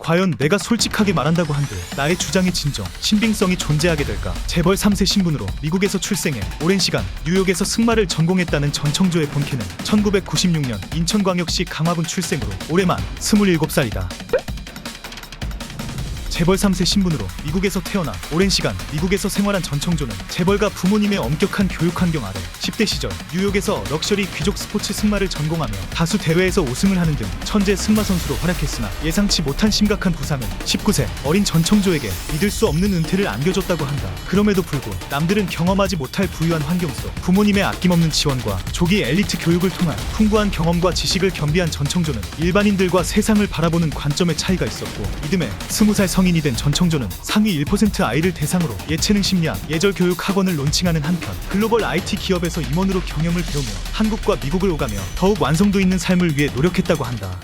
과연 내가 솔직하게 말한다고 한들 나의 주장의 진정, 신빙성이 존재하게 될까? 재벌 3세 신분으로 미국에서 출생해 오랜 시간 뉴욕에서 승마를 전공했다는 전청조의 본캐는 1996년 인천광역시 강화군 출생으로 올해 만 27살이다. 재벌 3세 신분으로 미국에서 태어나 오랜 시간 미국에서 생활한 전청조는 재벌가 부모님의 엄격한 교육 환경 아래 10대 시절 뉴욕에서 럭셔리 귀족 스포츠 승마를 전공하며 다수 대회에서 우승을 하는 등 천재 승마 선수로 활약했으나 예상치 못한 심각한 부상은 19세 어린 전청조에게 믿을 수 없는 은퇴를 안겨줬다고 한다. 그럼에도 불구 남들은 경험하지 못할 부유한 환경 속 부모님의 아낌없는 지원과 조기 엘리트 교육을 통한 풍부한 경험과 지식을 겸비한 전청조는 일반인들과 세상을 바라보는 관점의 차이가 있었고 이듬해 20살 성인이 된 전청조는 상위 1% 아이를 대상으로 예체능 심리학, 예절 교육 학원을 론칭하는 한편 글로벌 IT 기업에서 임원으로 경영을 배우며 한국과 미국을 오가며 더욱 완성도 있는 삶을 위해 노력했다고 한다.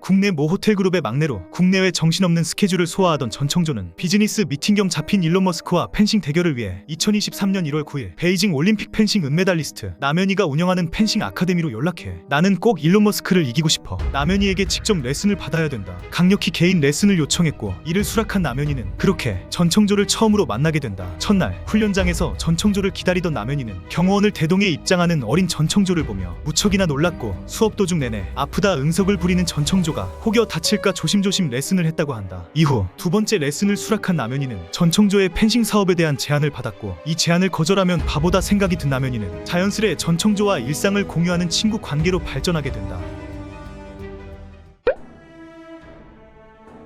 국내 모 호텔그룹의 막내로 국내외 정신없는 스케줄을 소화하던 전청조는 비즈니스 미팅 겸 잡힌 일론 머스크와 펜싱 대결을 위해 2023년 1월 9일 베이징 올림픽 펜싱 은메달리스트 남현이가 운영하는 펜싱 아카데미로 연락해 나는 꼭 일론 머스크를 이기고 싶어. 남현이에게 직접 레슨을 받아야 된다. 강력히 개인 레슨을 요청했고 이를 수락한 남현이는 그렇게 전청조를 처음으로 만나게 된다. 첫날 훈련장에서 전청조를 기다리던 남현이는 경호원을 대동해 입장하는 어린 전청조를 보며 무척이나 놀랐고 수업 도중 내내 아프다 응석을 부리는 전청조가 혹여 다칠까 조심조심 레슨을 했다고 한다. 이후 두 번째 레슨을 수락한 남현이는 전청조의 펜싱 사업에 대한 제안을 받았고 이 제안을 거절하면 바보다 생각이 든 남현이는 자연스레 전청조와 일상을 공유하는 친구 관계로 발전하게 된다.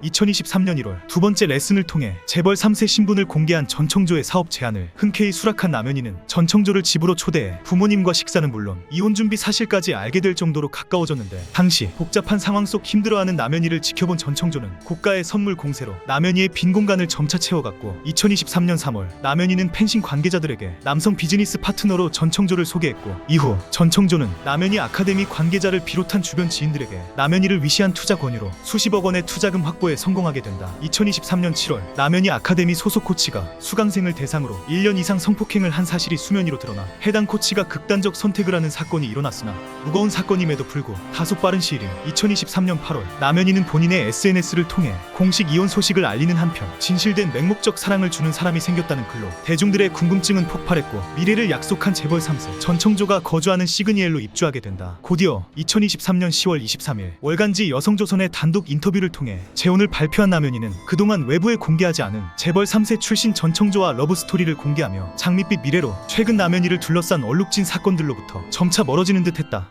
2023년 1월 두 번째 레슨을 통해 재벌 3세 신분을 공개한 전청조의 사업 제안을 흔쾌히 수락한 남현이는 전청조를 집으로 초대해 부모님과 식사는 물론 이혼 준비 사실까지 알게 될 정도로 가까워졌는데 당시 복잡한 상황 속 힘들어하는 남현이를 지켜본 전청조는 고가의 선물 공세로 남현이의 빈 공간을 점차 채워갔고 2023년 3월 남현이는 펜싱 관계자들에게 남성 비즈니스 파트너로 전청조를 소개했고 이후 전청조는 남현이 아카데미 관계자를 비롯한 주변 지인들에게 남현이를 위시한 투자 권유로 수십억 원의 투자금 확보에 성공하게 된다. 2023년 7월 남현이 아카데미 소속 코치가 수강생을 대상으로 1년 이상 성폭행을 한 사실이 수면 위로 드러나 해당 코치가 극단적 선택을 하는 사건이 일어났으나 무거운 사건임에도 불구 다소 빠른 시일인 2023년 8월 남현이는 본인의 SNS를 통해 공식 이혼 소식을 알리는 한편 진실된 맹목적 사랑을 주는 사람이 생겼다는 글로 대중들의 궁금증은 폭발했고 미래를 약속한 재벌 3세 전청조가 거주하는 시그니엘로 입주하게 된다. 곧이어 2023년 10월 23일 월간지 여성조선의 단독 인터뷰를 통해 재혼을 발표한 남현이는 그동안 외부에 공개하지 않은 재벌 3세 출신 전청조와 러브스토리를 공개하며 장밋빛 미래로 최근 남현이를 둘러싼 얼룩진 사건들로부터 점차 멀어지는 듯 했다.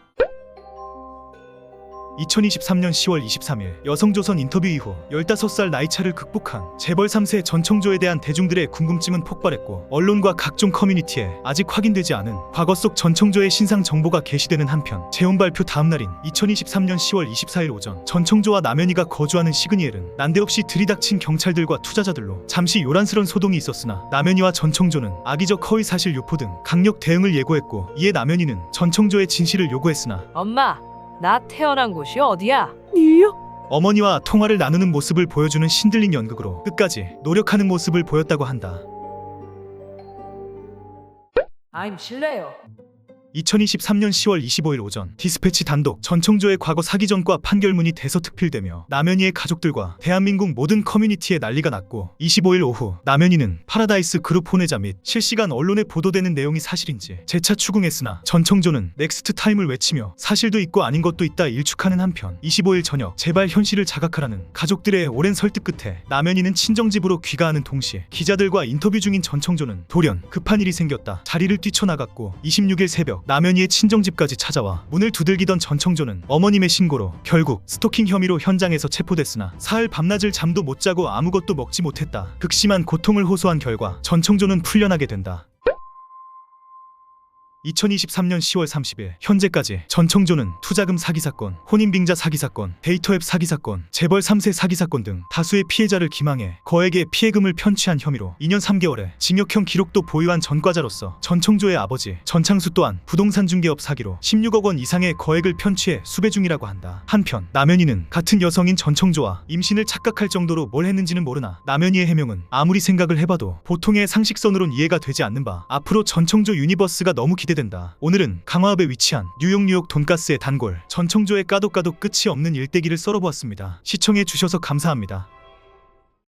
2023년 10월 23일 여성조선 인터뷰 이후 15살 나이차를 극복한 재벌 3세 전청조에 대한 대중들의 궁금증은 폭발했고 언론과 각종 커뮤니티에 아직 확인되지 않은 과거 속 전청조의 신상 정보가 게시되는 한편 재혼 발표 다음 날인 2023년 10월 24일 오전 전청조와 남현이가 거주하는 시그니엘은 난데없이 들이닥친 경찰들과 투자자들로 잠시 요란스런 소동이 있었으나 남현이와 전청조는 악의적 허위 사실 유포 등 강력 대응을 예고했고 이에 남현이는 전청조의 진실을 요구했으나 엄마, 나 태어난 곳이 어디야? 뉴욕? 어머니와 통화를 나누는 모습을 보여주는 신들린 연극으로 끝까지 노력하는 모습을 보였다고 한다. 실례요. 2023년 10월 25일 오전 디스패치 단독 전청조의 과거 사기 전과 판결문이 대서특필되며 남현이의 가족들과 대한민국 모든 커뮤니티에 난리가 났고 25일 오후 남현이는 파라다이스 그룹 혼외자 및 실시간 언론에 보도되는 내용이 사실인지 재차 추궁했으나 전청조는 넥스트 타임을 외치며 사실도 있고 아닌 것도 있다 일축하는 한편 25일 저녁 제발 현실을 자각하라는 가족들의 오랜 설득 끝에 남현이는 친정집으로 귀가하는 동시에 기자들과 인터뷰 중인 전청조는 돌연 급한 일이 생겼다 자리를 뛰쳐나갔고 26일 새벽 남현이의 친정집까지 찾아와 문을 두들기던 전청조는 어머님의 신고로 결국 스토킹 혐의로 현장에서 체포됐으나 사흘 밤낮을 잠도 못 자고 아무것도 먹지 못했다. 극심한 고통을 호소한 결과 전청조는 풀려나게 된다. 2023년 10월 30일 현재까지 전청조는 투자금 사기 사건, 혼인빙자 사기 사건, 데이터앱 사기 사건, 재벌 3세 사기 사건 등 다수의 피해자를 기망해 거액의 피해금을 편취한 혐의로 2년 3개월의 징역형 기록도 보유한 전과자로서 전청조의 아버지 전창수 또한 부동산 중개업 사기로 16억 원 이상의 거액을 편취해 수배 중이라고 한다. 한편 남현이는 같은 여성인 전청조와 임신을 착각할 정도로 뭘 했는지는 모르나 남현이의 해명은 아무리 생각을 해봐도 보통의 상식선으론 이해가 되지 않는 바 앞으로 전청조 유니버스가 너무 기대됩니다. 기대된다. 오늘은 강화읍에 위치한 뉴욕 돈가스의 단골 전청조의 까도 끝이 없는 일대기를 썰어보았습니다. 시청해 주셔서 감사합니다.